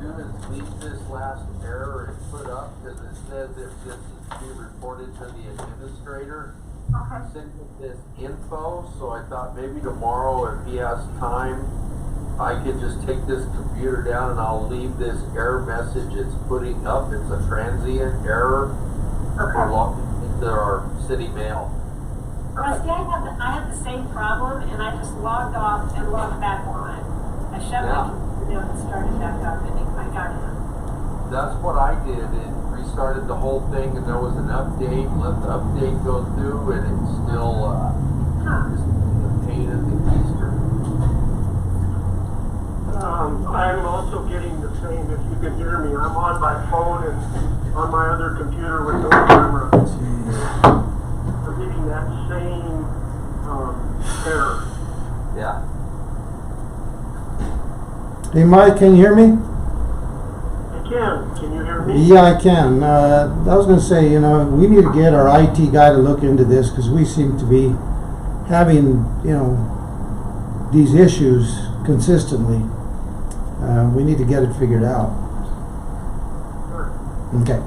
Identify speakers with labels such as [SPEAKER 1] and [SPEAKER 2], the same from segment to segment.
[SPEAKER 1] do is leave this last error and put up, because it says that this is to be reported to the administrator.
[SPEAKER 2] Okay.
[SPEAKER 1] Send him this info, so I thought maybe tomorrow, if he has time, I could just take this computer down and I'll leave this error message it's putting up. It's a transient error for logging into our city mail.
[SPEAKER 2] Well, see, I had the same problem, and I just logged off and logged back on. I shut my computer down and started back up, and I got in.
[SPEAKER 1] That's what I did. It restarted the whole thing, and there was an update. Let the update go through, and it's still just a pain in the keister.
[SPEAKER 3] I'm also getting the same. If you can hear me, I'm on my phone and on my other computer with no camera. I'm getting that same error.
[SPEAKER 1] Yeah.
[SPEAKER 4] Hey Mike, can you hear me?
[SPEAKER 3] I can. Can you hear me?
[SPEAKER 4] Yeah, I can. I was going to say, we need to get our IT guy to look into this because we seem to be having, these issues consistently. We need to get it figured out.
[SPEAKER 3] Sure.
[SPEAKER 4] Okay.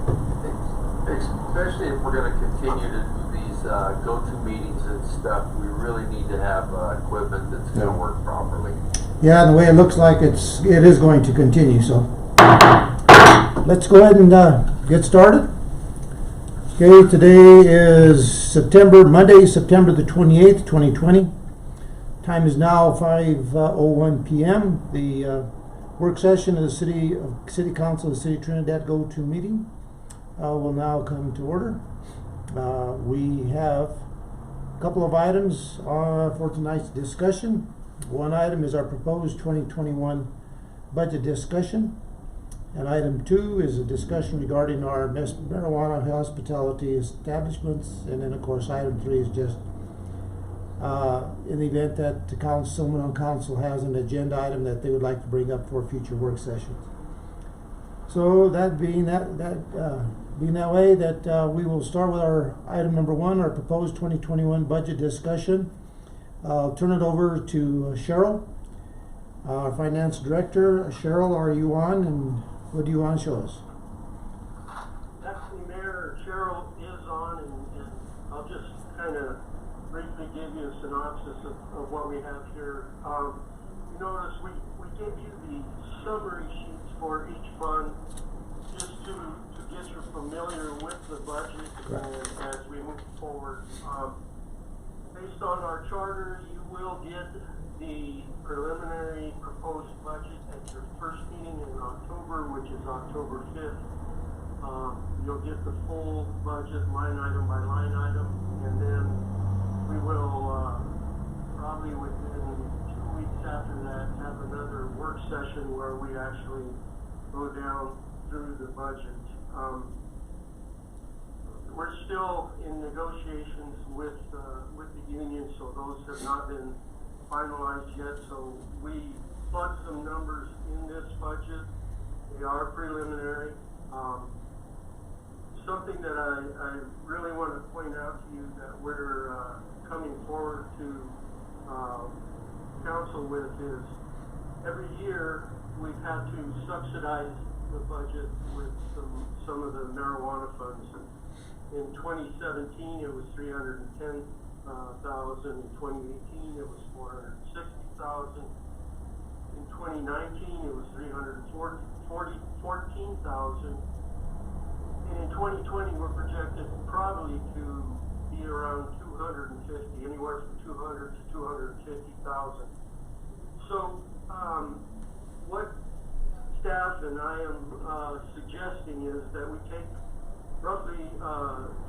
[SPEAKER 1] Especially if we're going to continue to do these go-to meetings and stuff, we really need to have equipment that's going to work properly.
[SPEAKER 4] Yeah, and the way it looks like it is going to continue. So let's go ahead and get started. Okay, today is Monday, September the 28th, 2020. Time is now 5:01 p.m. The work session of the City Council of the City of Trinidad go-to meeting will now come to order. We have a couple of items for tonight's discussion. One item is our proposed 2021 budget discussion, and item 2 is a discussion regarding our marijuana hospitality establishments, and then of course item 3 is just in the event that someone on council has an agenda item that they would like to bring up for future work sessions. So that being that way, that we will start with our item number 1, our proposed 2021 budget discussion. I'll turn it over to Cheryl, our finance director. Cheryl, are you on, and what do you want to show us?
[SPEAKER 3] Actually, Mayor, Cheryl is on, and I'll just kind of briefly give you a synopsis of what we have here. You notice we gave you the summary sheets for each fund just to get you familiar with the budget as we move forward. Based on our charter, you will get the preliminary proposed budget at your first meeting in October, which is October 5th. You'll get the full budget line item by line item, and then we will probably within 2 weeks after that have another work session where we actually go down through the budget. We're still in negotiations with the union, so those have not been finalized yet. So we plugged some numbers in this budget. They are preliminary. Something that I really want to point out to you that we're coming forward to council with is every year we've had to subsidize the budget with some of the marijuana funds. In 2017, it was $310,000. In 2018, it was $460,000. In 2019, it was $314,000. And in 2020, we're projected probably to be around 250, anywhere from 200 to 250,000. So, what staff and I am suggesting is that we take roughly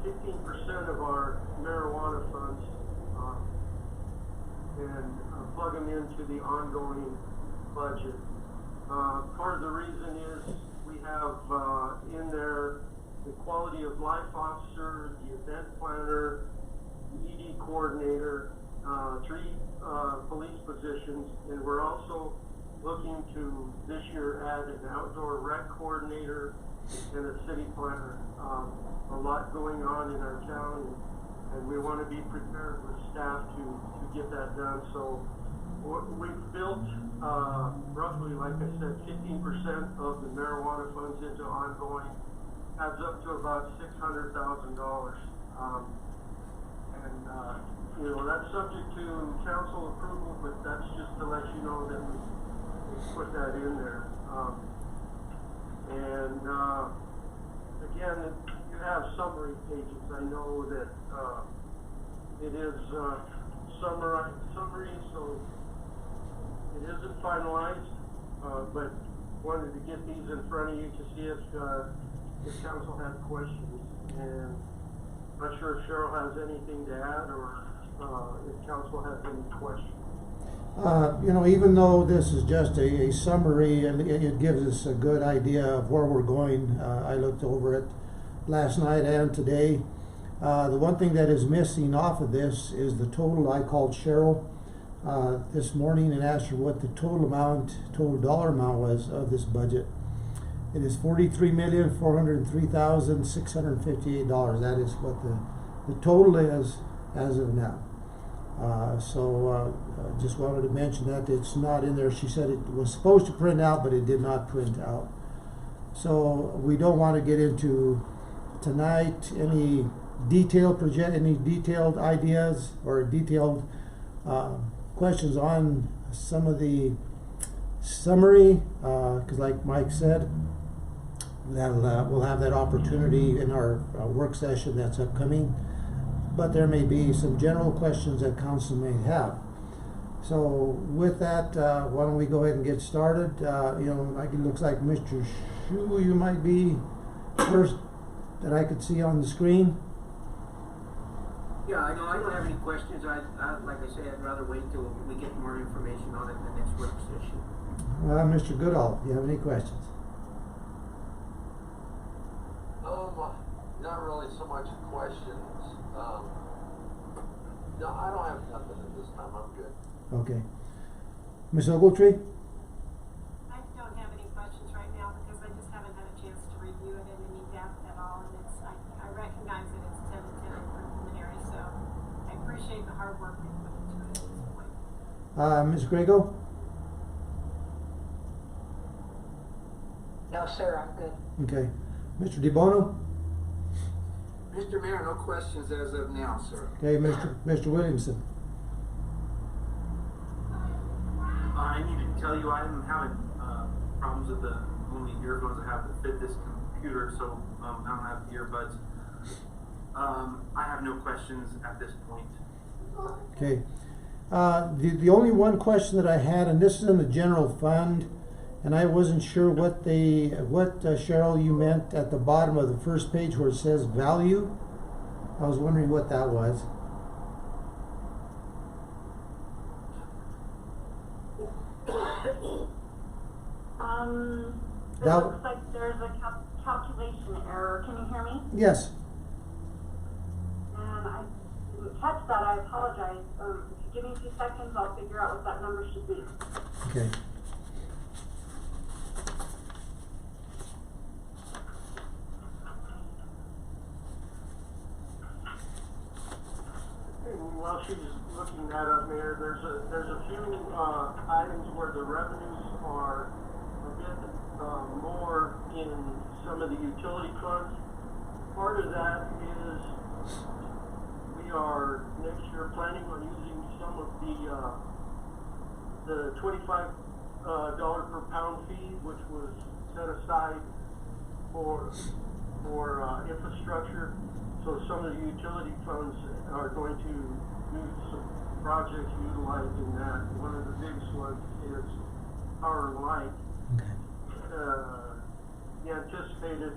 [SPEAKER 3] 15% of our marijuana funds and plug them into the ongoing budget. Part of the reason is we have in there the quality of life officer, the event planner, the ED coordinator, 3 police positions, and we're also looking to this year add an outdoor rec coordinator and a city planner. A lot going on in our town, and we want to be prepared with staff to get that done. So we've built roughly roughly, like I said, 15% of the marijuana funds into ongoing adds up to about $600,000. You know, that's subject to council approval, but that's just to let you know that we put that in there. Again, you have summary pages. I know that it is summary, so it isn't finalized, but wanted to get these in front of you to see if council had questions. And not sure if Cheryl has anything to add, or if council has any questions.
[SPEAKER 4] You know, even though this is just a summary, it gives us a good idea of where we're going. I looked over it last night and today. The one thing that is missing off of this is the total. I called Cheryl this morning and asked her what the total dollar amount was of this budget. It is $43,403,658. That is what the total is as of now. Just wanted to mention that it's not in there. She said it was supposed to print out, but it did not print out. So we don't want to get into tonight any detailed ideas or detailed questions on some of the summary, because like Mike said, we'll have that opportunity in our work session that's upcoming. But there may be some general questions that council may have. So with that, why don't we go ahead and get started? You know, like it looks like Mr. Shu, you might be first that I could see on the screen.
[SPEAKER 5] Yeah, I don't have any questions. Like I say, I'd rather wait till we get more information on it in the next work session.
[SPEAKER 4] Mr. Goodall, do you have any questions?
[SPEAKER 1] Not really so much questions. No, I don't have nothing at this time. I'm good.
[SPEAKER 4] Okay. Ms. Ogletree?
[SPEAKER 2] I don't have any questions right now because I just haven't had a chance to review it in any depth at all. And I recognize that it's 10 to 10 preliminary, so I appreciate the hard work they put into it at this point.
[SPEAKER 4] Ms. Grego?
[SPEAKER 6] No, sir, I'm good.
[SPEAKER 4] Okay. Mr. DeBono?
[SPEAKER 5] Mr. Mayor, no questions as of now, sir.
[SPEAKER 4] Okay, Mr. Williamson?
[SPEAKER 7] I need to tell you I'm having problems with the only earphones I have that fit this computer, so I don't have earbuds. I have no questions at this point.
[SPEAKER 4] Okay. The only one question that I had, and this is in the general fund, and I wasn't sure what Cheryl, you meant at the bottom of the first page where it says value. I was wondering what that was.
[SPEAKER 6] It looks like there's a calculation error. Can you hear me?
[SPEAKER 4] Yes.
[SPEAKER 6] And I didn't catch that. I apologize. If you give me a few seconds, I'll figure out what that number should be.
[SPEAKER 4] Okay.
[SPEAKER 3] While she's looking that up, Mayor, there's a few items where the revenues are a bit more in some of the utility funds. Part of that is we are next year planning on using some of the $25 per pound fee, which was set aside for infrastructure. So some of the utility funds are going to do some projects utilizing that. One of the biggest ones is Power and Light.
[SPEAKER 4] Okay.
[SPEAKER 3] The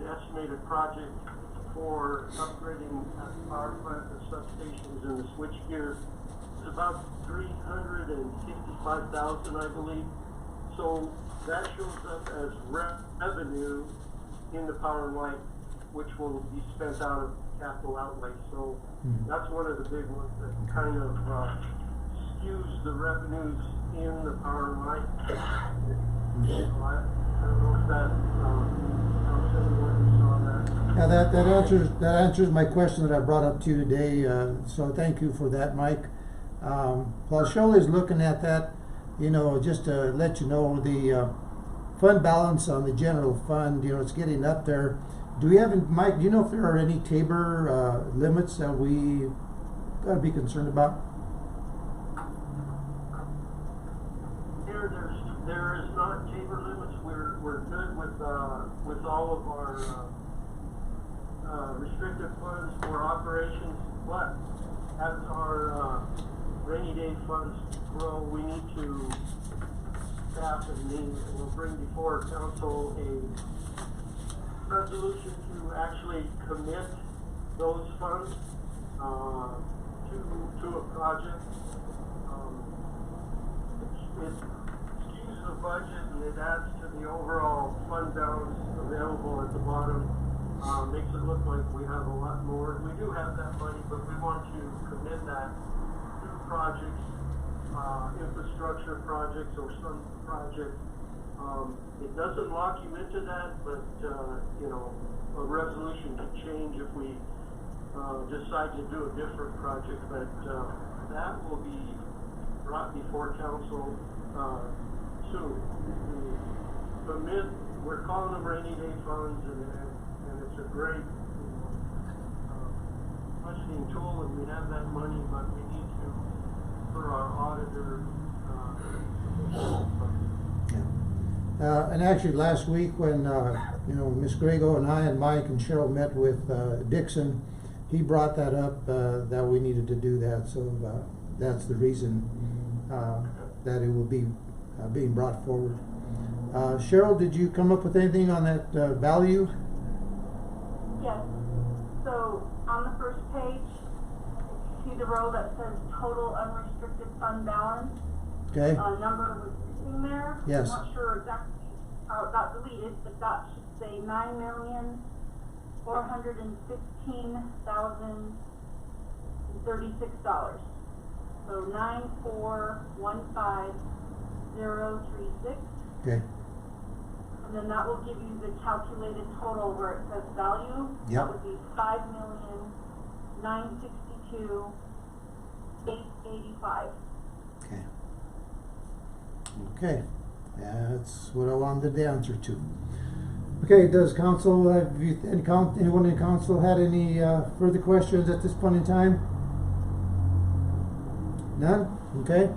[SPEAKER 3] estimated project for upgrading the power plant, the substations, and the switchgear is about $355,000, I believe. So that shows up as revenue in the Power and Light, which will be spent out of capital outlay. So that's one of the big ones that kind of skews the revenues in the Power and Light. So I don't know if that helps anyone who saw that.
[SPEAKER 4] Yeah, that answers my question that I brought up to you today. So thank you for that, Mike. While Shirley's looking at that, just to let you know, the fund balance on the general fund, it's getting up there. Do we have, Mike, do you know if there are any Tabor limits that we got to be concerned about?
[SPEAKER 3] There is not Tabor limits. We're good with all of our restricted funds for operations, but as our rainy day funds grow, we need to staff and we'll bring before council a resolution to actually commit those funds to a project. It skews the budget and it adds to the overall fund balance available at the bottom. Makes it look like we have a lot more. We do have that money, but we want to commit that to projects, infrastructure projects or some project. It doesn't lock you into that, but a resolution can change if we decide to do a different project. But that will be brought before council soon. We're calling them rainy day funds, and it's a great budgeting tool, and we have that money, but we need to, for our auditor.
[SPEAKER 4] And actually, last week when Miss Grego and I and Mike and Cheryl met with Dixon, he brought that up that we needed to do that. So that's the reason that it will be being brought forward. Cheryl, did you come up with anything on that value?
[SPEAKER 6] Yes. So on the first page, see the row that says total unrestricted fund balance?
[SPEAKER 4] Okay.
[SPEAKER 6] Number was sitting there.
[SPEAKER 4] Yes.
[SPEAKER 6] I'm not sure exactly how it got deleted, but that should say $9,415,036. So 9415036.
[SPEAKER 4] Okay.
[SPEAKER 6] And then that will give you the calculated total where it says value.
[SPEAKER 4] Yep.
[SPEAKER 6] That would be $5,962,885.
[SPEAKER 4] Okay. Okay. That's what I wanted the answer to. Okay, does council anyone in council had any further questions at this point in time? None? Okay.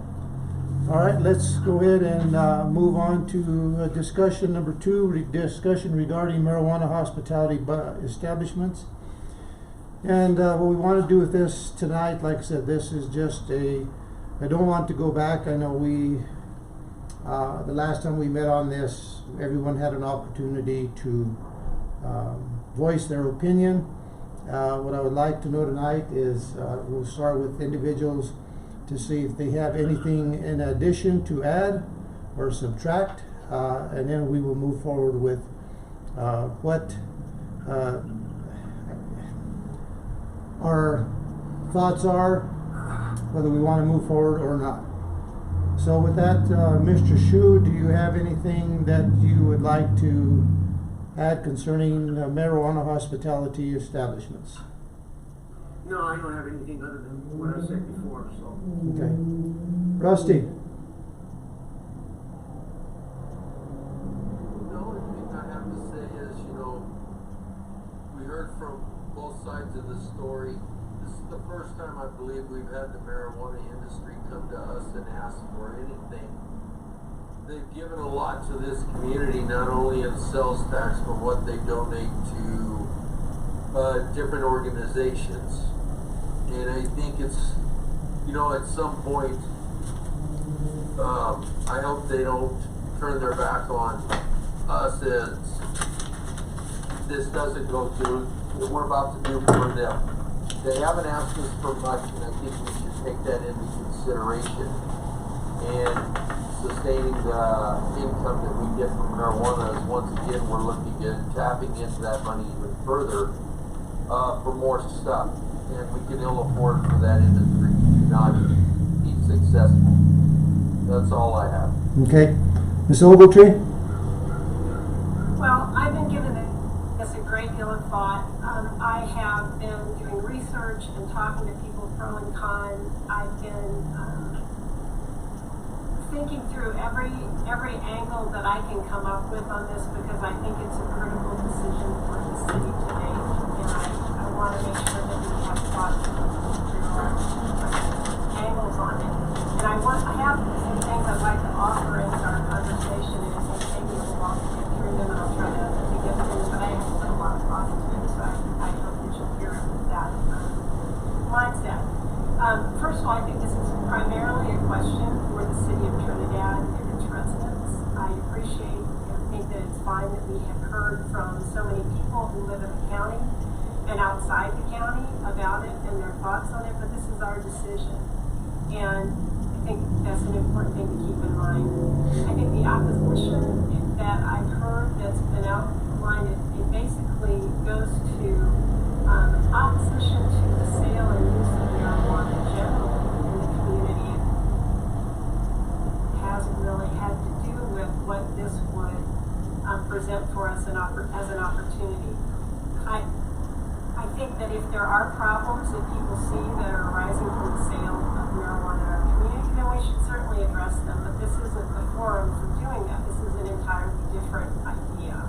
[SPEAKER 4] All right, let's go ahead and move on to discussion number 2, discussion regarding marijuana hospitality establishments. And what we want to do with this tonight, like I said, this is just I don't want to go back. I know the last time we met on this, everyone had an opportunity to voice their opinion. What I would like to know tonight is we'll start with individuals to see if they have anything in addition to add or subtract, and then we will move forward with what our thoughts are, whether we want to move forward or not. So with that, Mr. Shu, do you have anything that you would like to add concerning marijuana hospitality establishments?
[SPEAKER 5] No, I don't have anything other than what I said before, so.
[SPEAKER 4] Okay. Rusty?
[SPEAKER 1] The only thing I have to say is, we heard from both sides of the story. This is the first time I believe we've had the marijuana industry come to us and ask for anything. They've given a lot to this community, not only in sales tax, but what they donate to different organizations. And I think it's, at some point, I hope they don't turn their back on us as this doesn't go through what we're about to do for them. They haven't asked us for much, and I think we should take that into consideration. And sustaining the income that we get from marijuana is, once again, we're looking at tapping into that money even further for more stuff. And we can ill afford for that industry to not be successful. That's all I have.
[SPEAKER 4] Okay. Ms. Ogletree?
[SPEAKER 2] Well, I've been giving this a great deal of thought. I have been doing research and talking to people pro and con. I've been thinking through every angle that I can come up with on this because I think it's a critical decision for the city to make, and I want to make sure that we have thought angles on it. And I have some things I'd like to offer into our conversation, and if it takes me a while to get through them, and I'll try to get through them, but I have put a lot of thought into it, so I hope that you'll hear it with that mindset. First of all, I think this is primarily a question for the city of Trinidad and its residents. I appreciate and think that it's fine that we have heard from so many people who live in the county and outside the county about it and their thoughts on it, but this is our decision. And I think that's an important thing to keep in mind. I think the opposition that I've heard that's been outlined, it basically goes to opposition to the sale and use of marijuana generally in the community. It hasn't really had to do with what this would present for us as an opportunity. I think that if there are problems that people see that are arising from the sale of marijuana in our community, then we should certainly address them. But this isn't the forum for doing that. This is an entirely different idea.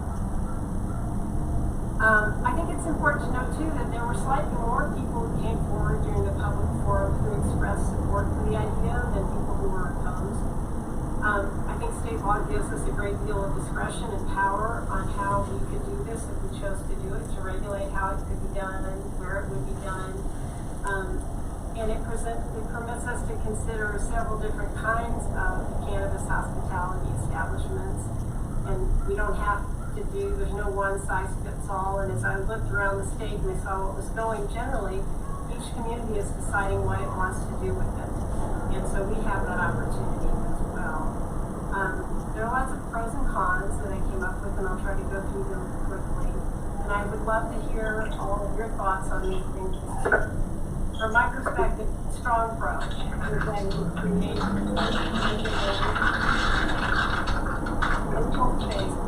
[SPEAKER 2] I think it's important to note, too, that there were slightly more people who came forward during the public forum who expressed support for the idea than people who were opposed. I think state law gives us a great deal of discretion and power on how we could do this if we chose to do it, to regulate how it could be done and where it would be done. And it permits us to consider several different kinds of cannabis hospitality establishments. And we don't have to there's no one size fits all. And as I looked around the state and I saw what was going generally, each community is deciding what it wants to do with it. And so we have that opportunity as well. There are lots of pros and cons that I came up with, and I'll try to go through them quickly. And I would love to hear all of your thoughts on these things too. From my perspective, strong pro is that it would create a space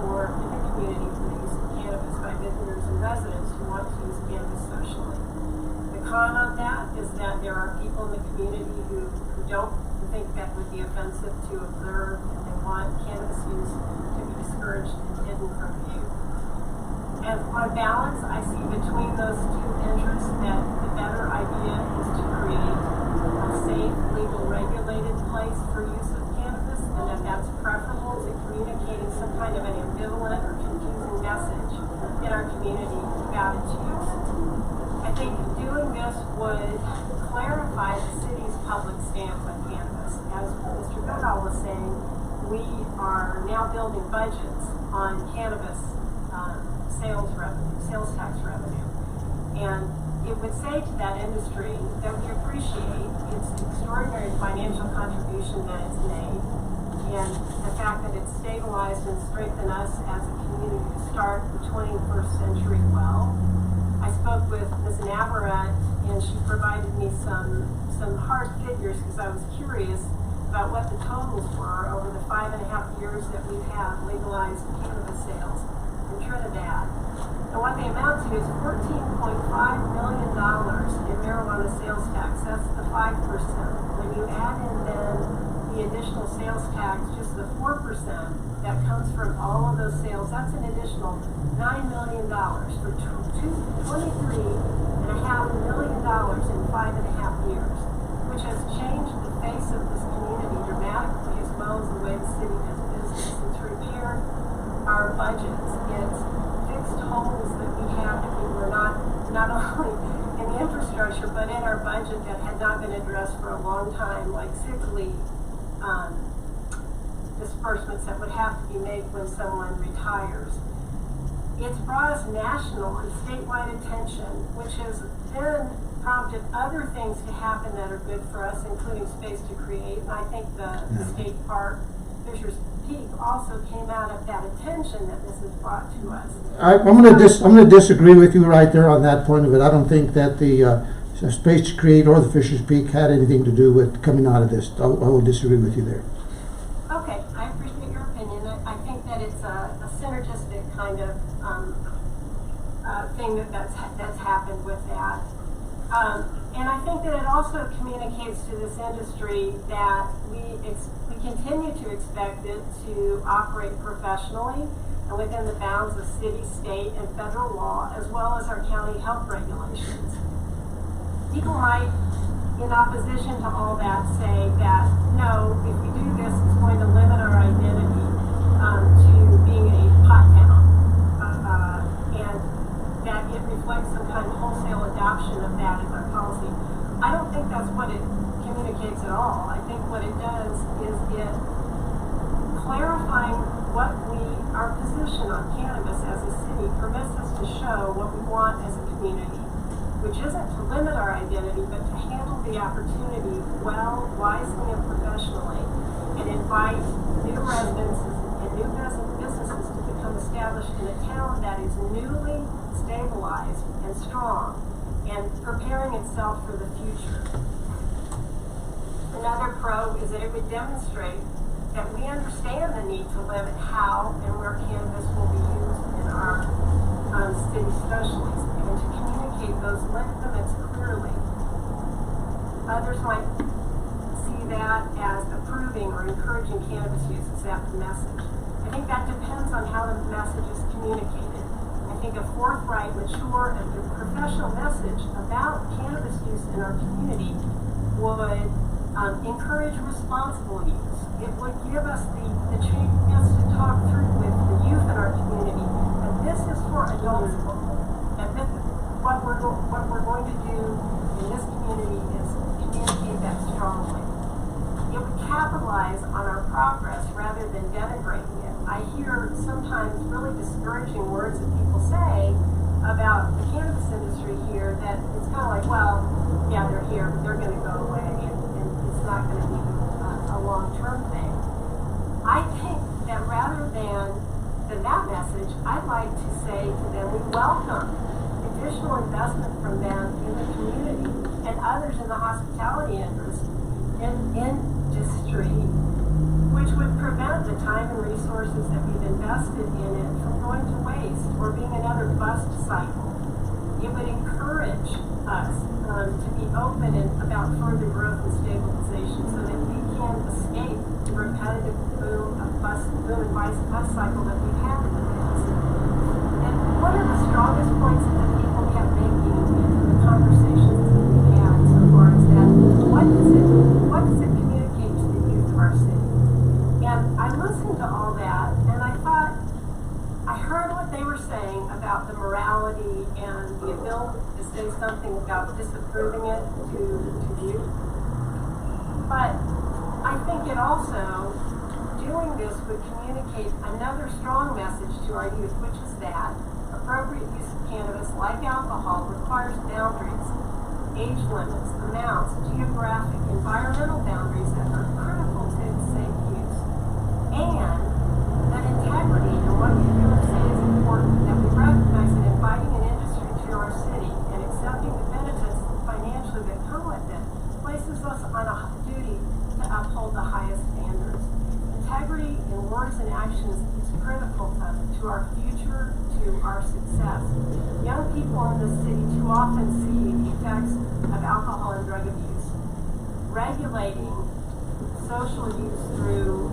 [SPEAKER 2] for in the community for the use of cannabis by visitors and residents who want to use cannabis socially. The con on that is that there are people in the community who don't think that would be offensive to observe, and they want cannabis use to be discouraged and hidden from view. And on balance, I see between those two interests that the better idea is to create a safe, legal, regulated place for use of cannabis, and that that's preferable to communicating some kind of an ambivalent or confusing message in our community about its use. I think doing this would clarify the city's public stance on cannabis. As Mr. Goodall was saying, we are now building budgets on cannabis sales tax revenue. And it would say to that industry that we appreciate its extraordinary financial contribution that it's made, and the fact that it's stabilized and strengthened us as a community to start the 21st century well. I spoke with Ms. Navarrete, and she provided me some hard figures because I was curious about what the totals were over the 5.5 years that we've had legalized cannabis sales in Trinidad. And what they amount to is $14.5 million in marijuana sales tax. That's the 5%. When you add in then the additional sales tax, just the 4% that comes from all of those sales, that's an additional $9 million for $23.5 million in 5.5 years, which has changed the face of this community dramatically as well as the way the city does business. It's repaired our budgets. It's fixed holes that we have that we were not only in the infrastructure but in our budget that had not been addressed for a long time, like sick leave disbursements that would have to be made when someone retires. It's brought us national and statewide attention, which has then prompted other things to happen that are good for us, including space to create. And I think the state park, Fisher's Peak, also came out of that attention that this has brought to us.
[SPEAKER 4] I'm going to disagree with you right there on that point of it. I don't think that the space to create or the Fisher's Peak had anything to do with coming out of this. I will disagree with you there.
[SPEAKER 2] Okay, I appreciate your opinion. I think that it's a synergistic kind of thing that's happened with that. And I think that it also communicates to this industry that we continue to expect it to operate professionally and within the bounds of city, state, and federal law, as well as our county health regulations. People might, in opposition to all that, say that, no, if we do this, it's going to limit our identity to being a pot town, and that it reflects some kind of wholesale adoption of that as our policy. I don't think that's what it communicates at all. I think what it does is it clarifying what our position on cannabis as a city permits us to show what we want as a community, which isn't to limit our identity, but to handle the opportunity well, wisely, and professionally, and invite new residents and new businesses to become established in a town that is newly stabilized and strong and preparing itself for the future. Another pro is that it would demonstrate that we understand the need to limit how and where cannabis will be used in our city, especially, and to communicate those limits clearly. Others might see that as approving or encouraging cannabis use. Is that the message? I think that depends on how the message is communicated. I think a forthright, mature, and professional message about cannabis use in our community would encourage responsible use. It would give us the chance to talk through with the youth in our community that this is for adults only. And this is what we're going to do in this community is communicate that strongly. It would capitalize on our progress rather than denigrating it. I hear sometimes really discouraging words that people say about the cannabis industry here that it's kind of like, well, yeah, they're here, but they're going to go away, and it's not going to be a long-term thing. I think that rather than that message, I'd like to say to them, we welcome additional investment from them in the community and others in the hospitality industry, which would prevent the time and resources that we've invested in it from going to waste or being another bust cycle. It would encourage us to be open about further growth and stabilization so that we can escape the repetitive boom and bust cycle that we've had in the past. And one of the strongest points that people kept making in the conversations that we've had so far is that what does it communicate to the youth of our city? And I listened to all that, and I thought, I heard what they were saying about the morality and the ability to say something about disapproving it to youth. But I think it also, doing this would communicate another strong message to our youth, which is that appropriate use of cannabis, like alcohol, requires boundaries, age limits, amounts, geographic, environmental boundaries that are critical to its safe use. And that integrity and what you do and say is important, that we recognize that inviting an industry to our city and accepting the benefits financially that come with it places us on a duty to uphold the highest standards. Integrity in words and actions is critical to our future, to our success. Young people in this city too often see the effects of alcohol and drug abuse. Regulating social use through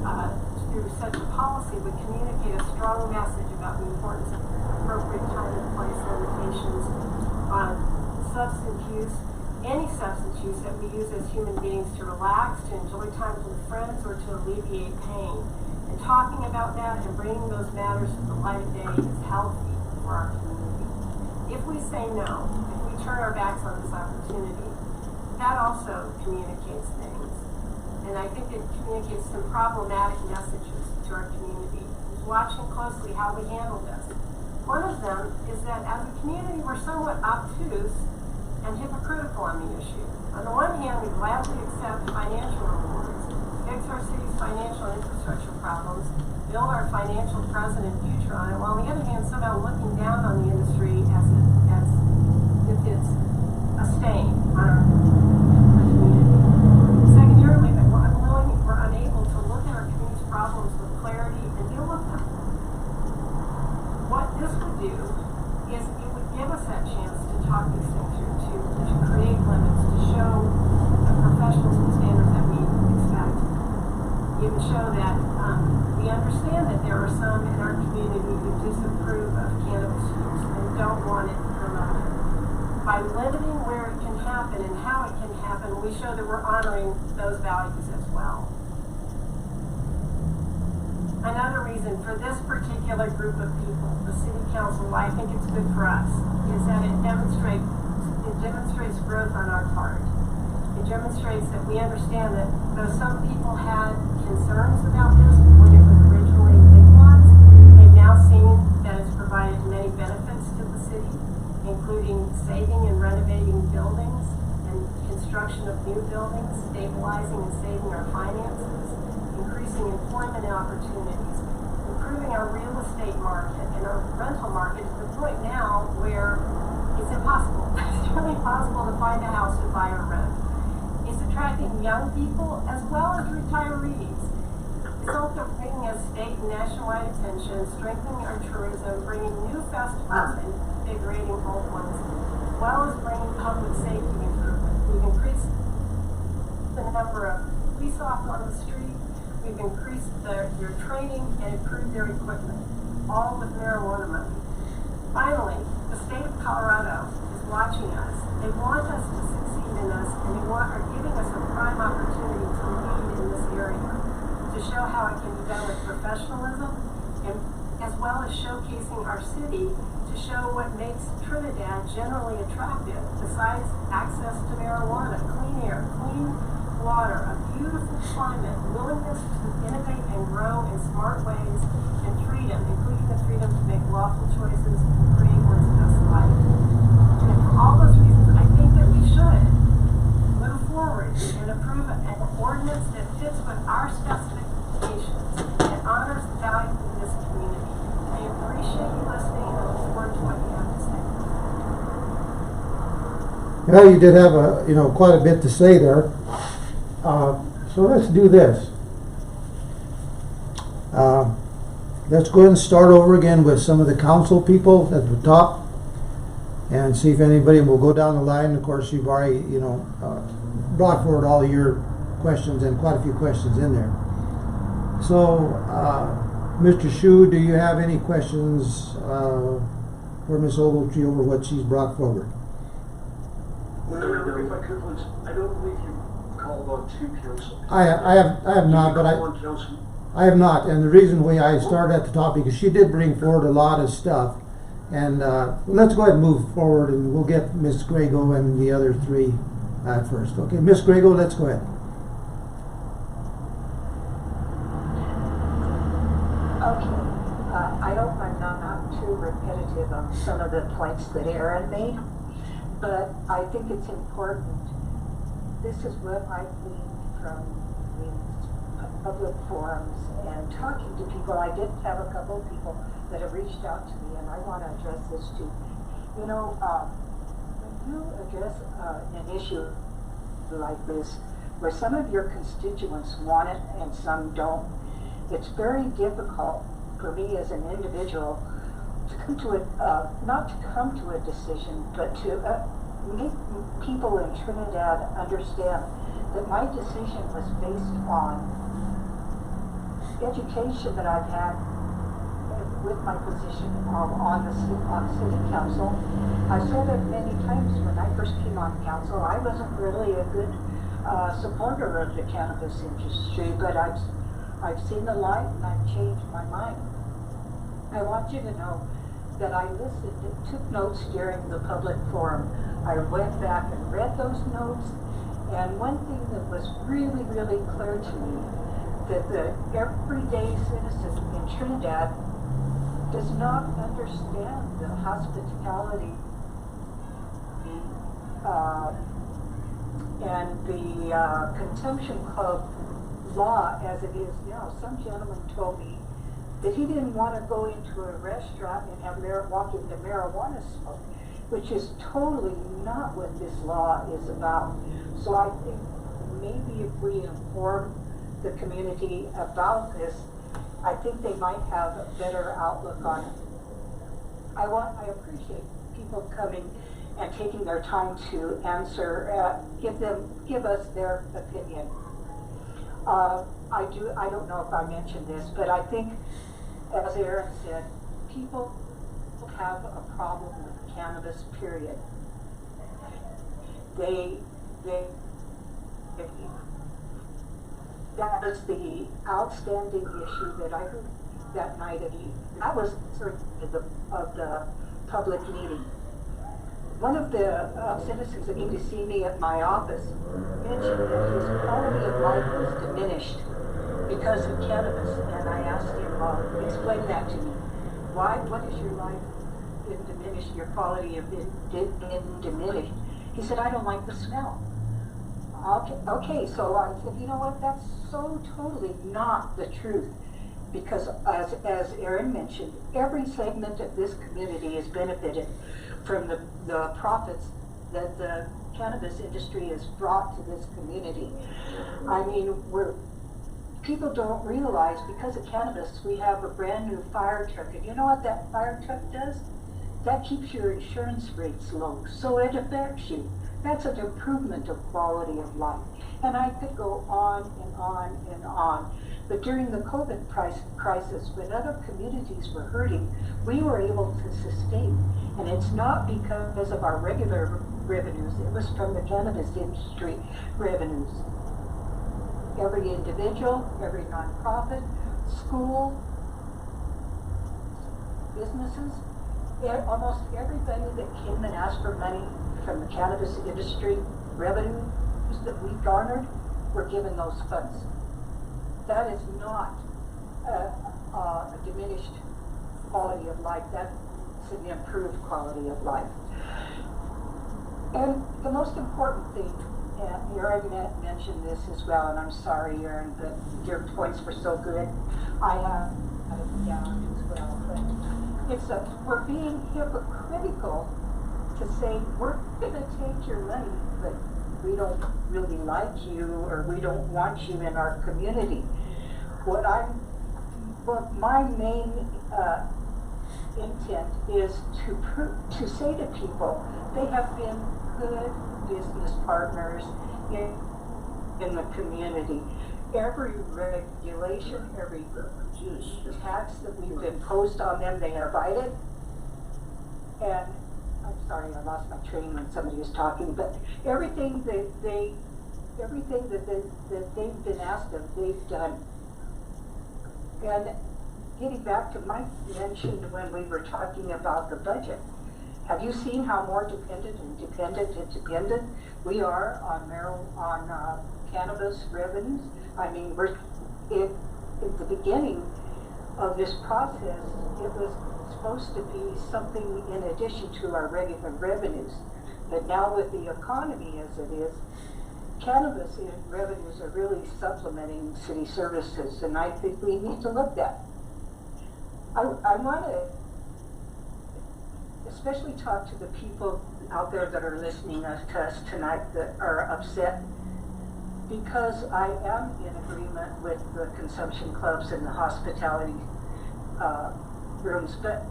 [SPEAKER 2] such a policy would communicate a strong message about the importance of appropriate time and place limitations on substance use, any substance use that we use as human beings to relax, to enjoy time with friends, or to alleviate pain. And talking about that and bringing those matters to the light of day is healthy for our community. If we say no, if we turn our backs on this opportunity, that also communicates things. And I think it communicates some problematic messages to our community. Who's watching closely how we handle this. One of them is that as a community, we're somewhat obtuse and hypocritical on the issue. On the one hand, we gladly accept financial rewards, fix our city's financial infrastructure problems, build our financial present and future on it, while on the other hand, somehow looking down on the industry as if it's a stain on our community. Secondarily, we're unable to look at our community's problems with clarity and deal with them. What this would do is it would give us that chance to talk these things through, to create limits, to show the professionals and standards that we expect. It to show that we understand that there are some in our community who disapprove of cannabis use and don't want it promoted. By limiting where it can happen and how it can happen, we show that we're honoring those values as well. Another reason for this particular group of people, the city council, why I think it's good for us, is that it demonstrates growth on our part. It demonstrates that we understand that though some people had concerns about this when it was originally legalized, they've now seen that it's provided many benefits to the city, including saving and renovating buildings and construction of new buildings, stabilizing and saving our finances, increasing employment opportunities, improving our real estate market and our rental market to the point now where it's impossible. It's really impossible to find a house to buy or rent. It's attracting young people as well as retirees. It's also bringing us state and nationwide attention, strengthening our tourism, bringing new festivals and invigorating old ones, as well as bringing public safety improvement. We've increased the number of police officers on the street. We've increased their training and improved their equipment, all with marijuana money. Finally, the state of Colorado is watching us. They want us to succeed in this, and they are giving us a prime opportunity to lead in this area, to show how it can be done with professionalism, and as well as showcasing our city to show what makes Trinidad generally attractive, besides access to marijuana, clean air, clean water, a beautiful climate, willingness to innovate and grow in smart ways, and freedom, including the freedom to make lawful choices and create one's best life. And for all those reasons, I think that we should move forward and approve an ordinance that fits with our specifications and honors the values of this community. I appreciate you listening and look forward to what you have to say.
[SPEAKER 4] Well, you did have quite a bit to say there. So let's do this. Let's go ahead and start over again with some of the council people at the top and see if anybody will go down the line. Of course, you've already, brought forward all your questions and quite a few questions in there. So, Mr. Shu, do you have any questions for Ms. Ogletree over what she's brought forward?
[SPEAKER 3] Well, if I could, please, I don't believe you called on two council.
[SPEAKER 4] I have not, but I have not, and the reason why I started at the top because she did bring forward a lot of stuff, and let's go ahead and move forward, and we'll get Ms. Grego and the other three at first. Okay, Ms. Grego, let's go ahead.
[SPEAKER 8] Okay, I hope I'm not too repetitive on some of the points that Aaron made, but I think it's important. This is what I've gleaned from these public forums and talking to people. I did have a couple of people that have reached out to me, and I want to address this too. When you address an issue like this, where some of your constituents want it and some don't, it's very difficult for me as an individual to come to not to come to a decision, but to make people in Trinidad understand that my decision was based on education that I've had with my position on city council. I've said it many times when I first came on council, I wasn't really a good supporter of the cannabis industry, but I've seen the light and I've changed my mind. I want you to know that I listened and took notes during the public forum. I went back and read those notes, and one thing that was really, really clear to me, that the everyday citizen in Trinidad does not understand the hospitality and the consumption club law as it is now. Some gentleman told me that he didn't want to go into a restaurant and have walk into marijuana smoke, which is totally not what this law is about. So I think maybe if we inform the community about this, I think they might have a better outlook on it. I appreciate people coming and taking their time to answer, give us their opinion. I don't know if I mentioned this, but I think, as Aaron said, people have a problem with cannabis, period. That is the outstanding issue that I heard that night. That was sort of the public meeting. One of the citizens that came to see me at my office mentioned that his quality of life was diminished because of cannabis, and I asked him, explain that to me. Why? What is your life been diminished? Your quality of been diminished? He said, I don't like the smell. Okay, so I said, you know what? That's so totally not the truth. Because as Aaron mentioned, every segment of this community has benefited from the profits that the cannabis industry has brought to this community. I mean, people don't realize because of cannabis, we have a brand new fire truck. And you know what that fire truck does? That keeps your insurance rates low, so it affects you. That's an improvement of quality of life. And I could go on and on and on. But during the COVID crisis, when other communities were hurting, we were able to sustain. And it's not because of our regular revenues, it was from the cannabis industry revenues. Every individual, every nonprofit, school, businesses, almost everybody that came and asked for money from the cannabis industry revenues that we garnered were given those funds. That is not a diminished quality of life. That's an improved quality of life. And the most important thing, and Aaron mentioned this as well, and I'm sorry, Aaron, but your points were so good. I have it down as well. But we're being hypocritical to say we're going to take your money, but we don't really like you, or we don't want you in our community. What my main intent is to say to people, they have been good business partners in the community. Every regulation, every tax that we've imposed on them, they have abided. And I'm sorry, I lost my train when somebody was talking, but everything that they've been asked of, they've done. And getting back to my mention when we were talking about the budget, have you seen how more dependent we are on cannabis revenues? I mean, at the beginning of this process, it was supposed to be something in addition to our regular revenues. But now with the economy as it is, cannabis revenues are really supplementing city services, and I think we need to look at that. I want to especially talk to the people out there that are listening to us tonight that are upset, because I am in agreement with the consumption clubs and the hospitality rooms, but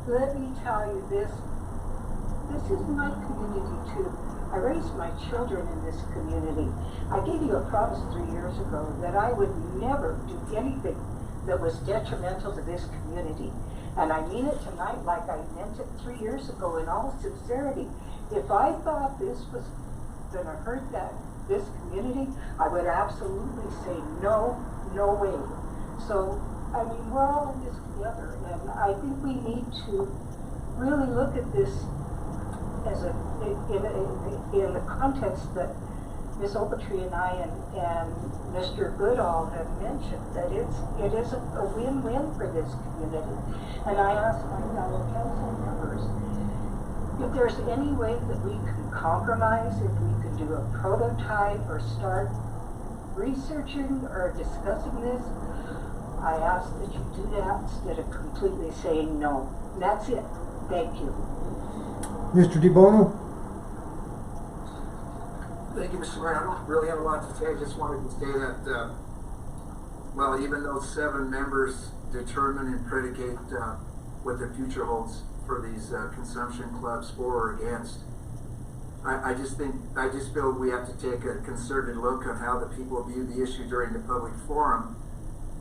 [SPEAKER 8] let me tell you this is my community too. I raised my children in this community. I gave you a promise 3 years ago that I would never do anything that was detrimental to this community. And I mean it tonight like I meant it 3 years ago in all sincerity. If I thought this was going to hurt this community, I would absolutely say no way. So, I mean, we're all in this together, and I think we need to really look at this as in the context that Ms. Ogletree and I and Mr. Goodall have mentioned, that it is a win-win for this community. And I ask my fellow council members, if there's any way that we can compromise, if we can do a prototype or start researching or discussing this, I ask that you do that instead of completely saying no. And that's it. Thank you.
[SPEAKER 4] Mr. DeBono?
[SPEAKER 9] Thank you, Mr. Mayor. I don't really have a lot to say. I just wanted to say that, well, even though 7 members determine and predicate what the future holds for these consumption clubs for or against, I just feel we have to take a concerted look on how the people view the issue during the public forum,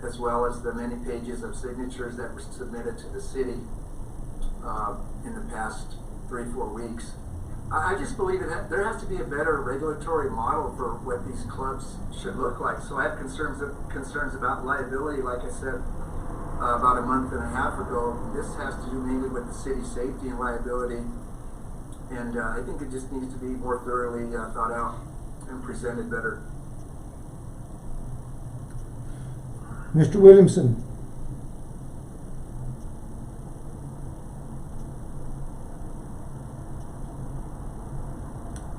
[SPEAKER 9] as well as the many pages of signatures that were submitted to the city in the past 3-4 weeks. I just believe there has to be a better regulatory model for what these clubs should look like. So I have concerns about liability, like I said about a month and a half ago. This has to do mainly with the city safety and liability. And I think it just needs to be more thoroughly thought out and presented better.
[SPEAKER 4] Mr. Williamson.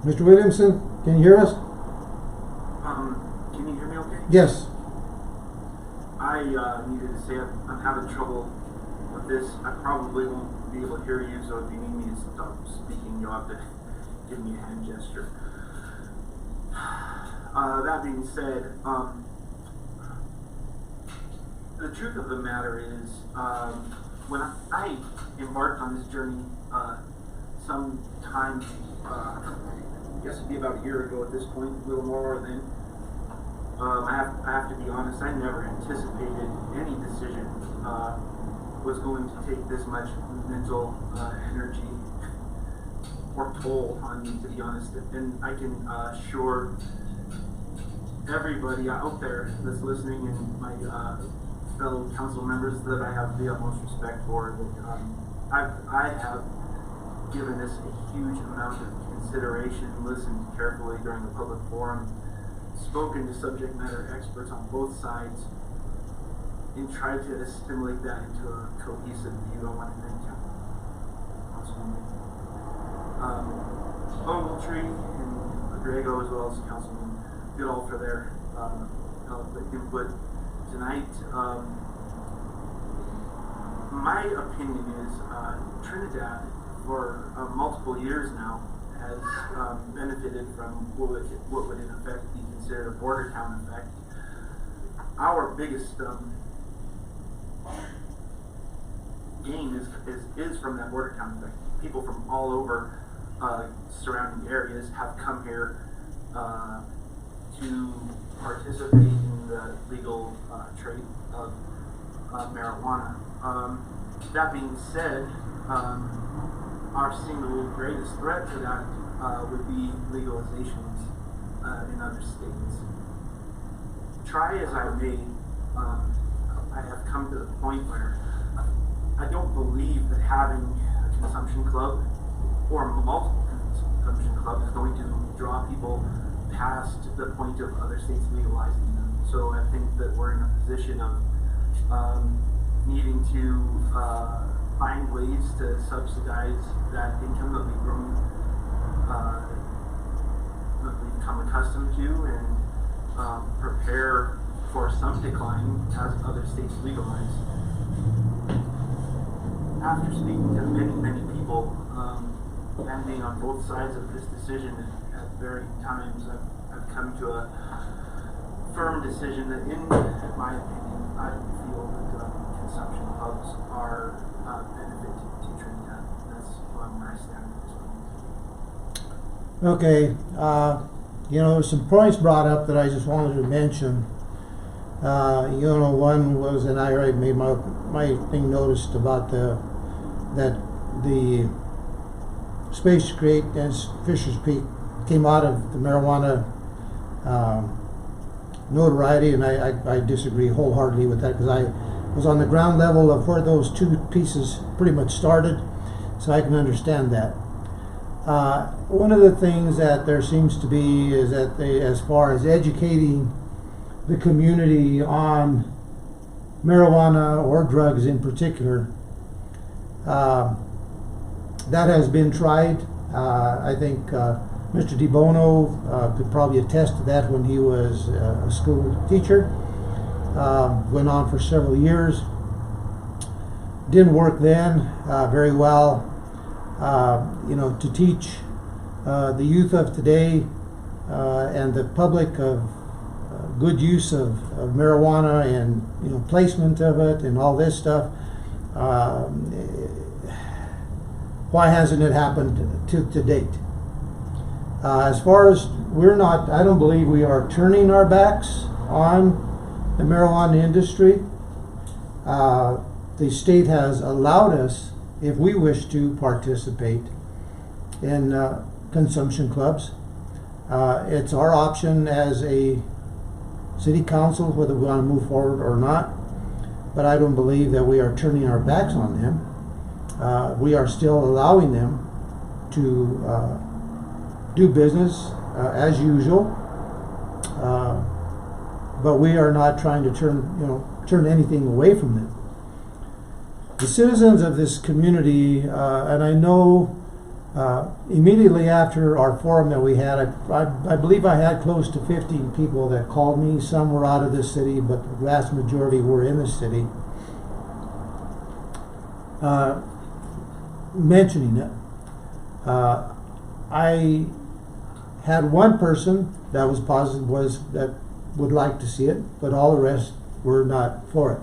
[SPEAKER 4] Mr. Williamson, can you hear us?
[SPEAKER 7] Can you hear me okay?
[SPEAKER 4] Yes.
[SPEAKER 7] I needed to say I'm having trouble with this. I probably won't be able to hear you, so if you need me to stop speaking, you'll have to give me a hand gesture. That being said, the truth of the matter is, when I embarked on this journey some time, I guess it'd be about a year ago at this point, a little more than, I have to be honest, I never anticipated any decision was going to take this much mental energy or toll on me, to be honest. And I can assure everybody out there that's listening and my fellow council members that I have the utmost respect for, that I have given this a huge amount of consideration, listened carefully during the public forum, spoken to subject matter experts on both sides, and tried to assimilate that into a cohesive view. I want to thank Councilwoman Ogletree and Grego, as well as Councilman Goodall, for their input tonight. My opinion is Trinidad, for multiple years now, has benefited from what would in effect be considered a border town effect. Our biggest gain is from that border town effect. People from all over surrounding areas have come here to participate in the legal trade of marijuana. That being said, our single greatest threat to that would be legalizations in other states. Try as I may, I have come to the point where I don't believe that having a consumption club or multiple consumption clubs is going to draw people past the point of other states legalizing them. So I think that we're in a position of needing to find ways to subsidize that income that we've grown, that we've become accustomed to, and prepare for some decline as other states legalize. After speaking to many people, and being on both sides of this decision at varying times, I've come to a firm decision that, in my opinion, I feel that consumption clubs are benefit to Trinidad. That's where I stand at this point.
[SPEAKER 4] Okay, there's some points brought up that I just wanted to mention. One was, and I already made my thing noticed about that the Space Creek and Fisher's Peak came out of the marijuana notoriety, and I disagree wholeheartedly with that, because I was on the ground level of where those two pieces pretty much started, so I can understand that. One of the things that there seems to be is that as far as educating the community on marijuana or drugs in particular, that has been tried. I think Mr. DeBono could probably attest to that when he was a school teacher. Went on for several years. Didn't work then very well. To teach the youth of today and the public of good use of marijuana and placement of it and all this stuff. Why hasn't it happened to date? As far as I don't believe we are turning our backs on the marijuana industry. The state has allowed us, if we wish to participate in consumption clubs. It's our option as a city council whether we want to move forward or not, but I don't believe that we are turning our backs on them. We are still allowing them to do business as usual, but we are not trying to turn anything away from them. The citizens of this community, and I know immediately after our forum that we had, I believe I had close to 15 people that called me. Some were out of the city, but the vast majority were in the city, mentioning it. I had one person that was positive, that would like to see it, but all the rest were not for it.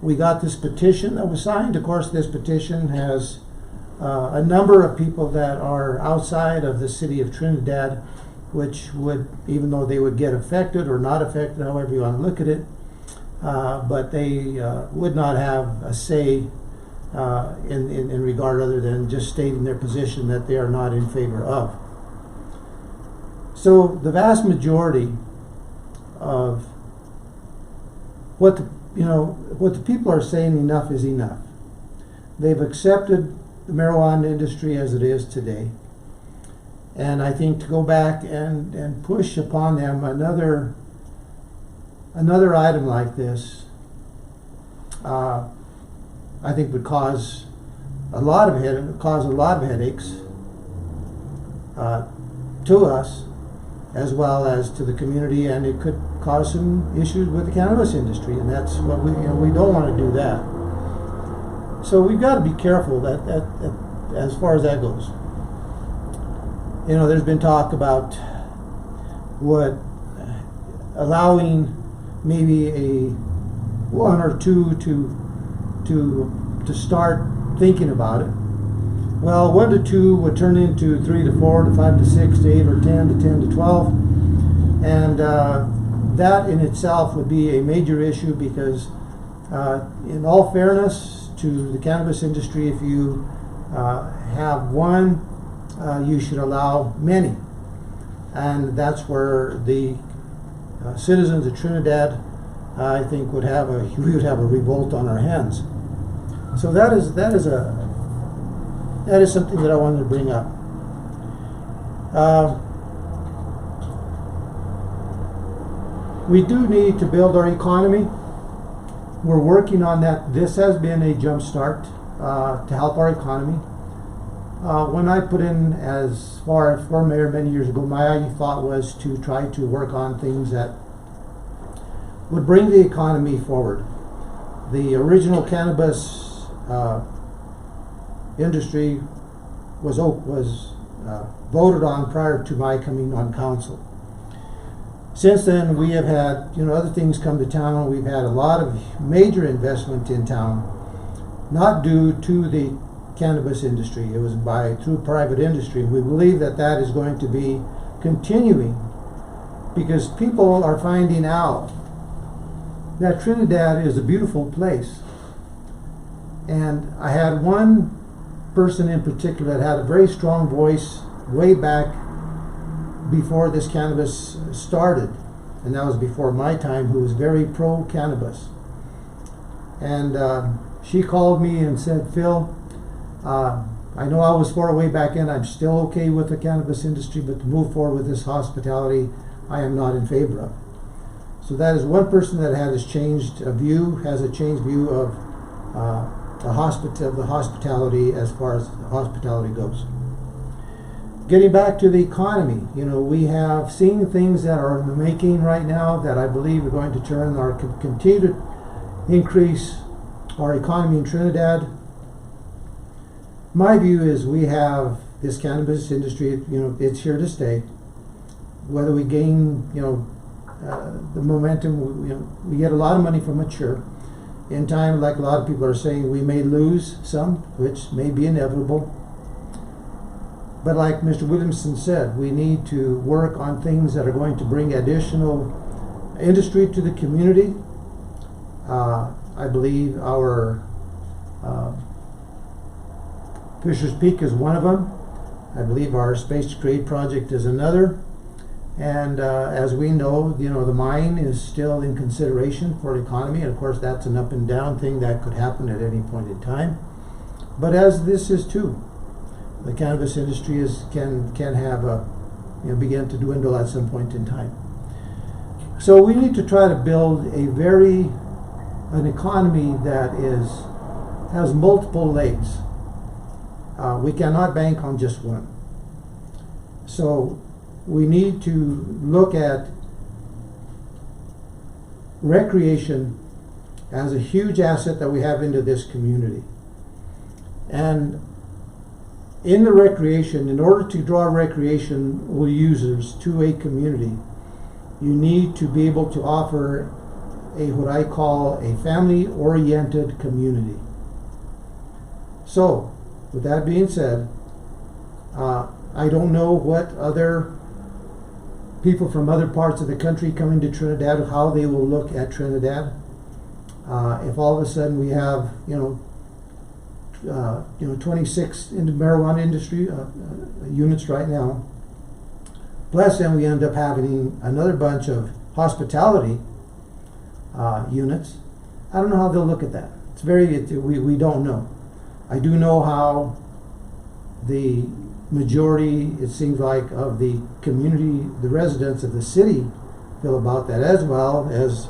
[SPEAKER 4] We got this petition that was signed. Of course, this petition has a number of people that are outside of the city of Trinidad, which would, even though they would get affected or not affected, however you want to look at it, but they would not have a say in regard other than just stating their position that they are not in favor of. So the vast majority of what the people are saying, enough is enough. They've accepted the marijuana industry as it is today, and I think to go back and push upon them another item like this, I think would cause a lot of headaches to us as well as to the community, and it could cause some issues with the cannabis industry, and that's what we don't want to do that. So we've got to be careful that as far as that goes. There's been talk about allowing maybe a one or two to start thinking about it. Well, 1 to 2 would turn into 3 to 4 to 5 to 6 to 8 or 10 to 10 to 12, and that in itself would be a major issue because, in all fairness to the cannabis industry, if you have one, you should allow many, and that's where the citizens of Trinidad, I think, we would have a revolt on our hands. So that is something that I wanted to bring up. We do need to build our economy. We're working on that. This has been a jump start to help our economy. When I put in as far as for mayor many years ago, my thought was to try to work on things that would bring the economy forward. The original cannabis industry was voted on prior to my coming on council. Since then, we have had other things come to town. We've had a lot of major investment in town, not due to the cannabis industry. It was through private industry. We believe that is going to be continuing because people are finding out that Trinidad is a beautiful place. And I had one person in particular that had a very strong voice way back before this cannabis started, and that was before my time, who was very pro-cannabis. And she called me and said, Phil, I know I was for it way back then. I'm still okay with the cannabis industry, but to move forward with this hospitality, I am not in favor of. So that is one person that has a changed view of the hospitality as far as hospitality goes. Getting back to the economy, we have seen things that are in the making right now that I believe are going to continue to increase our economy in Trinidad. My view is we have this cannabis industry, it's here to stay. Whether we gain, the momentum, we get a lot of money from it, sure. In time, like a lot of people are saying, we may lose some, which may be inevitable. But like Mr. Williamson said, we need to work on things that are going to bring additional industry to the community. I believe our Fisher's Peak is one of them. I believe our Space to Create project is another. And as we know, the mine is still in consideration for the economy. And of course, that's an up and down thing that could happen at any point in time. But as this is too, the cannabis industry can have begin to dwindle at some point in time. So we need to try to build an economy that has multiple legs. We cannot bank on just one. So we need to look at recreation as a huge asset that we have into this community. And in the recreation, in order to draw recreational users to a community, you need to be able to offer what I call a family-oriented community. So, with that being said, I don't know what other people from other parts of the country coming to Trinidad, how they will look at Trinidad. If all of a sudden we have, 26 in the marijuana industry units right now, plus then we end up having another bunch of hospitality units, I don't know how they'll look at that. We don't know. I do know how the majority, it seems like, of the community, the residents of the city feel about that, as well as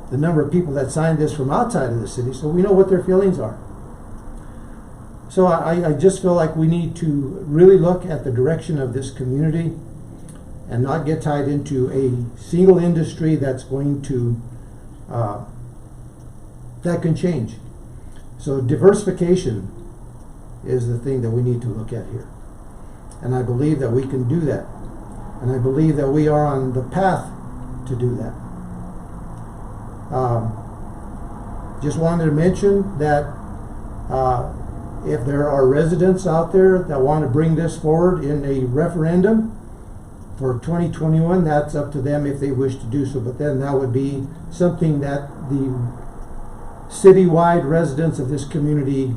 [SPEAKER 4] the number of people that signed this from outside of the city, so we know what their feelings are. So I just feel like we need to really look at the direction of this community and not get tied into a single industry that's going to, that can change. So diversification is the thing that we need to look at here. And I believe that we can do that. And I believe that we are on the path to do that. Just wanted to mention that if there are residents out there that want to bring this forward in a referendum for 2021, that's up to them if they wish to do so. But then that would be something that the citywide residents of this community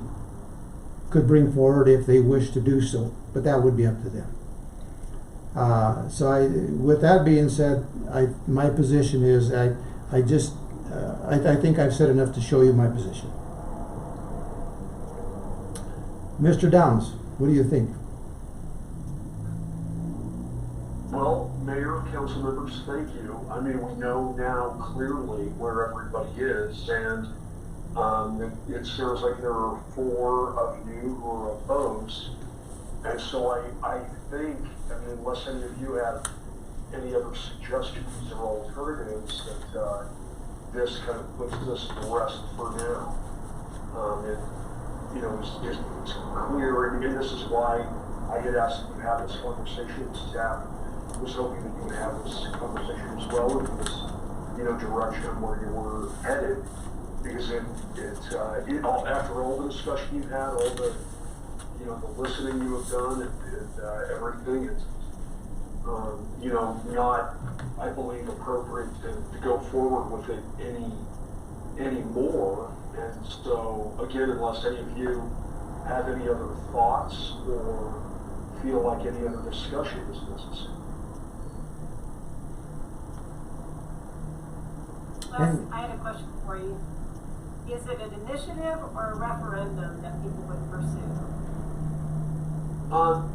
[SPEAKER 4] could bring forward if they wish to do so. But that would be up to them. With that being said, my position is I think I've said enough to show you my position. Mr. Downs, what do you think?
[SPEAKER 10] Well, Mayor, council members, thank you. I mean, we know now clearly where everybody is, and it sounds like there are 4 of you who are opposed. And so I think, unless any of you have any other suggestions or alternatives, that this kind of puts this to rest for now. It's clear, and this is why I had asked that you have this conversation with staff. I was hoping that you would have this conversation as well in this, direction where you were headed. Because after all the discussion you had, all the, the listening you have done and everything, it's, not, I believe, appropriate to go forward with it any more. And so, again, unless any of you have any other thoughts or feel like any other discussion is necessary.
[SPEAKER 2] Les, I had a question for you. Is it an initiative or a referendum that people would pursue?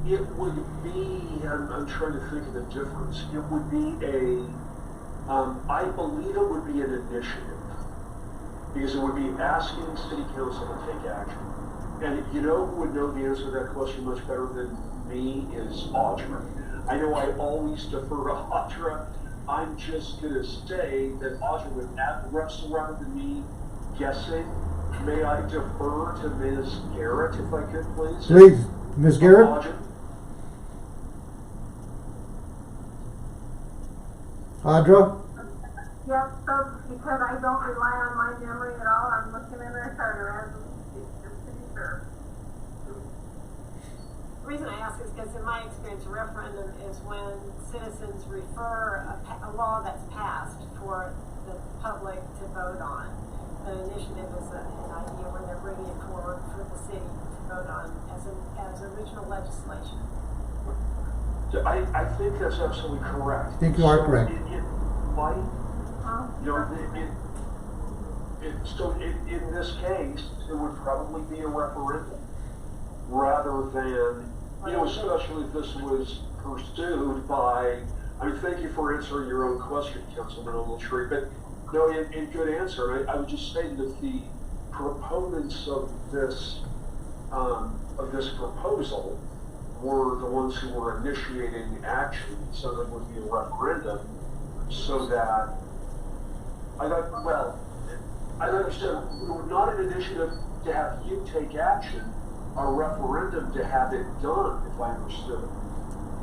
[SPEAKER 10] It would be, I'm trying to think of the difference. It would be I believe it would be an initiative. Because it would be asking city council to take action. And who would know the answer to that question much better than me is Audra. I know I always defer to Audra. I'm just going to say that Audra would rest rather than me guessing. May I defer to Ms. Garrett, if I could, please?
[SPEAKER 4] Please, Ms. Garrett. Audra?
[SPEAKER 6] Yes, so because I don't rely on my memory at all, I'm looking in the charter as we speak, just to be sure.
[SPEAKER 2] The reason I because in my experience, a referendum is when citizens refer a law that's passed for the public to vote on. An initiative is an idea where they're bringing it forward for the city to vote on as original legislation.
[SPEAKER 10] I think that's absolutely correct.
[SPEAKER 4] I think you are correct.
[SPEAKER 10] It might, you know, in this case, it would probably be a referendum rather than, you know, especially if this was pursued by, I mean, thank you for answering your own question, Councilman Ogletree, but no, in good answer. I would just say that the proponents of this proposal were the ones who were initiating action, so that it would be a referendum, so that I understand not an initiative to have you take action, a referendum to have it done, if I understood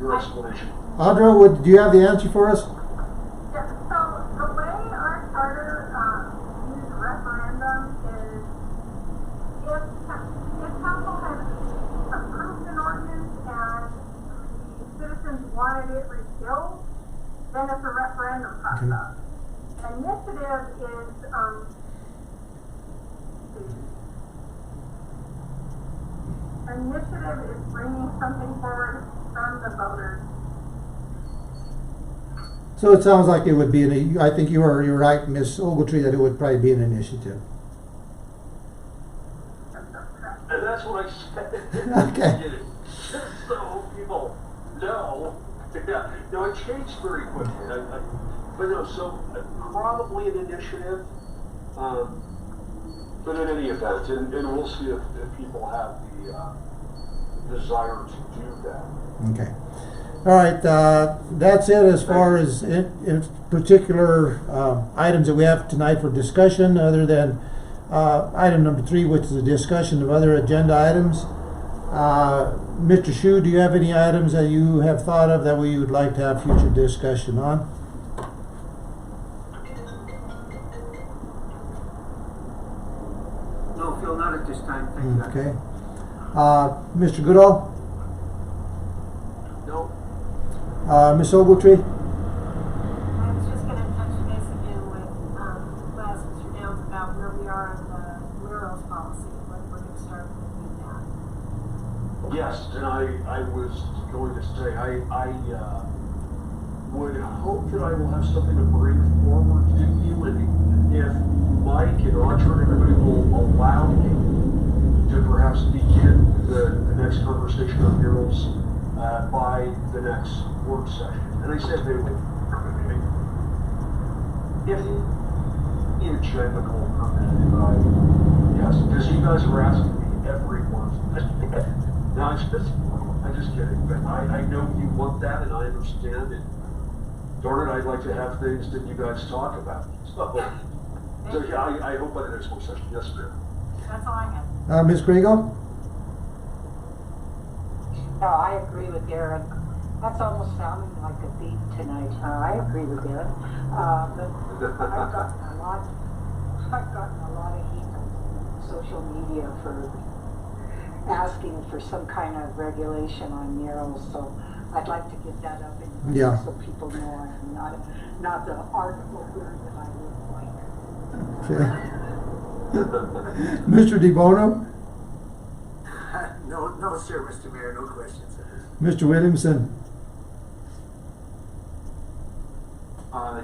[SPEAKER 10] your explanation.
[SPEAKER 4] Audra, do you have the answer for us?
[SPEAKER 6] Yeah, so the way our charter uses referendum is if council has approved an ordinance and the citizens wanted it repealed, then it's a referendum process. Initiative is bringing something forward from the voters.
[SPEAKER 4] So it sounds like it would be I think you're right, Ms. Ogletree, that it would probably be an initiative.
[SPEAKER 10] And that's what I said.
[SPEAKER 4] Okay.
[SPEAKER 10] Just so people know. Yeah, no, it changed very quickly. But no, so probably an initiative. But in any event, and we'll see if people have the desire to do that.
[SPEAKER 4] Okay. All right. That's it as far as in particular items that we have tonight for discussion, other than item number 3, which is a discussion of other agenda items. Mr. Shu, do you have any items that you have thought of that we would like to have future discussion on?
[SPEAKER 5] No, Phil, not at this time. Thank you.
[SPEAKER 4] Okay. Mr. Goodall?
[SPEAKER 1] No.
[SPEAKER 4] Ms. Ogletree?
[SPEAKER 2] I was just going to touch base again with Les, Mr. Downs, about where we are on the murals policy, whether we're going to start looking at that.
[SPEAKER 10] Yes, and I was going to say, I would hope that I will have something to bring forward to you, and if Mike and Roger and everybody will allow me to perhaps begin the next conversation on murals by the next work session. And I said they would, if the agenda will permit, yes, because you guys are asking me every once. No, I'm just kidding, but I know you want that, and I understand it. Darn it, I'd like to have things that you guys talk about. So yeah, I hope by the next work session. Yes, ma'am.
[SPEAKER 2] That's all I have.
[SPEAKER 4] Ms. Grego?
[SPEAKER 8] No, I agree with Aaron. That's almost sounding like a beat tonight. I agree with Aaron. But I've gotten a lot of heat on social media for asking for some kind of regulation on murals. So I'd like to get that up in so people know I'm not the article bird that I look like.
[SPEAKER 4] Mr. DeBono?
[SPEAKER 9] No, sir, Mr. Mayor, no questions.
[SPEAKER 4] Mr. Williamson?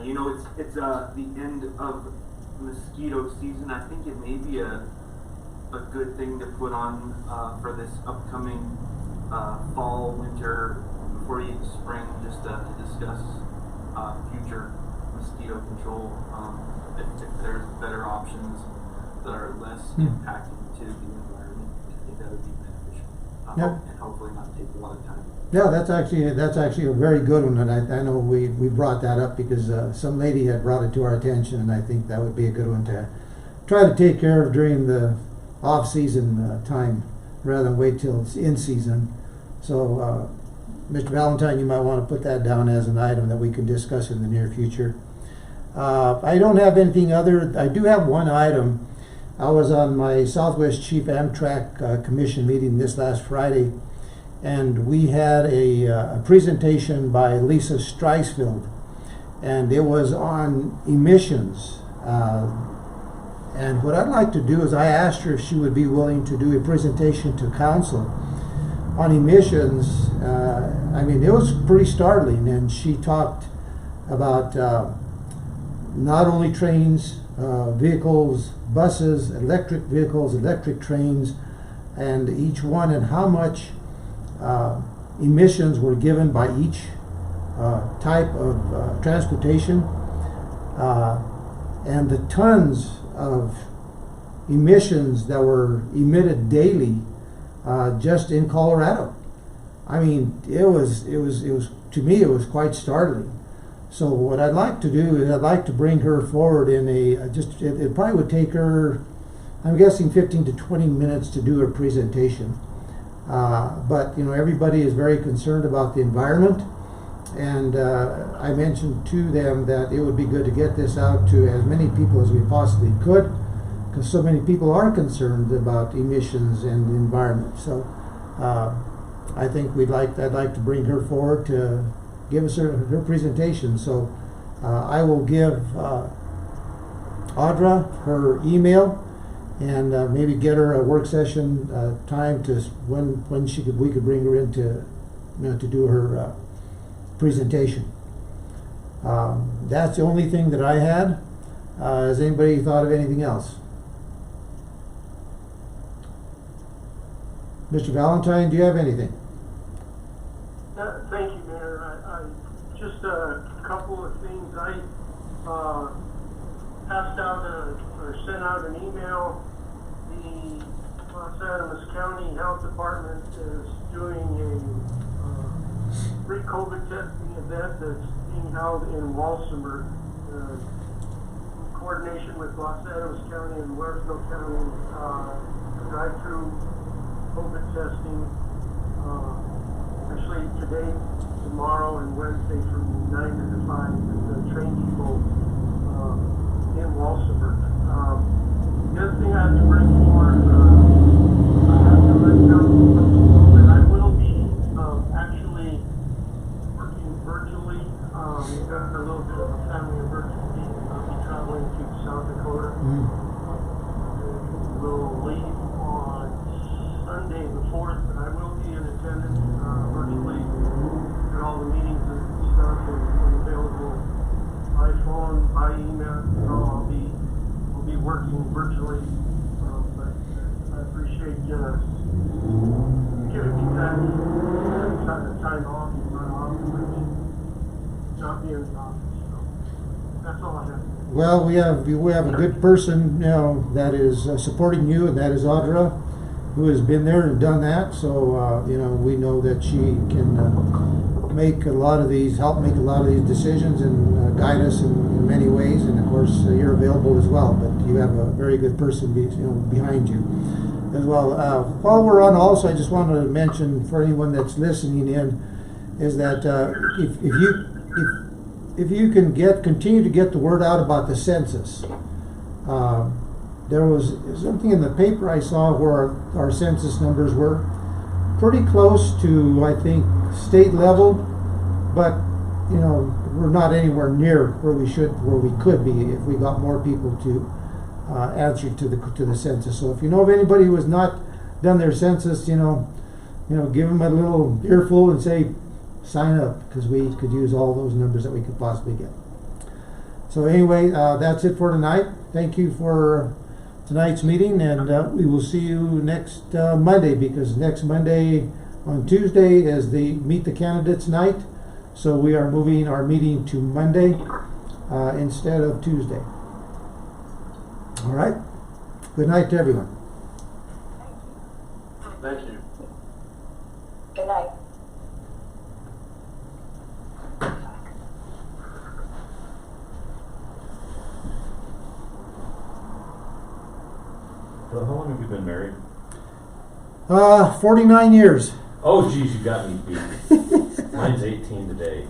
[SPEAKER 7] You know, it's the end of mosquito season. I think it may be a good thing to put on for this upcoming fall, winter, before you spring, just to discuss future mosquito control. If there's better options that are less impacting to the environment, I think that would be beneficial. And hopefully not take a lot of time.
[SPEAKER 4] Yeah, that's actually a very good one, and I know we brought that up because some lady had brought it to our attention, and I think that would be a good one to try to take care of during the off-season time rather than wait till it's in season. So, Mr. Valentine, you might want to put that down as an item that we can discuss in the near future. I don't have anything other. I do have one item. I was on my Southwest Chief Amtrak Commission meeting this last Friday, and we had a presentation by Lisa Streisfeld, and it was on emissions. And what I'd like to do is I asked her if she would be willing to do a presentation to council on emissions. I mean, it was pretty startling, and she talked about not only trains, vehicles, buses, electric vehicles, electric trains, and each one, and how much emissions were given by each type of transportation, and the tons of emissions that were emitted daily just in Colorado. I mean, it was to me, it was quite startling. So what I'd like to do is I'd like to bring her forward in it probably would take her, I'm guessing 15 to 20 minutes to do her presentation. But you know, everybody is very concerned about the environment, and I mentioned to them that it would be good to get this out to as many people as we possibly could, because so many people are concerned about emissions and the environment. So I think I'd like to bring her forward to give us her presentation. So I will give Audra her email, and maybe get her a work session time to when we could bring her in to, to do her presentation. That's the only thing that I had. Has anybody thought of anything else? Mr. Valentine, do you have anything?
[SPEAKER 3] Thank you, Mayor. I just a couple of things. I passed out or sent out an email. The Los Alamos County Health Department is doing a free COVID testing event that's being held in Walsenburg, in coordination with Los Alamos County and Wearsville County. Drive-through COVID testing. Actually, today, tomorrow, and Wednesday from 9 to 5 at the train depot in Walsenburg. The other thing I have to bring forward, I have to let you know that I will be actually working virtually. We've got a little bit of a family emergency. I'll be traveling to South Dakota. We'll leave on Sunday the 4th, but I will be in attendance virtually at all the meetings and stuff, and available by phone, by email. We'll be working virtually, but I appreciate giving me that time off, not being in the office. So that's all I have.
[SPEAKER 4] Well, we have a good person now that is supporting you, and that is Audra, who has been there and done that. So we know that she can help make a lot of these decisions and guide us in many ways. And of course, you're available as well. But you have a very good person behind you as well. While we're on, also, I just wanted to mention for anyone that's listening in, is that if you can continue to get the word out about the census. There was something in the paper I saw where our census numbers were pretty close to, I think, state level, but we're not anywhere near where we could be if we got more people to answer to the census. So if you know of anybody who has not done their census, give them a little earful and say, sign up, because we could use all those numbers that we could possibly get. So anyway, that's it for tonight. Thank you for tonight's meeting, and we will see you next Monday, because next Monday on Tuesday is the Meet the Candidates night. So we are moving our meeting to Monday instead of Tuesday. All right. Good night to everyone.
[SPEAKER 1] Thank you.
[SPEAKER 8] Good night.
[SPEAKER 11] So how long have you been married?
[SPEAKER 4] 49 years.
[SPEAKER 11] Oh, geez, you got me beat. Mine's 18 today.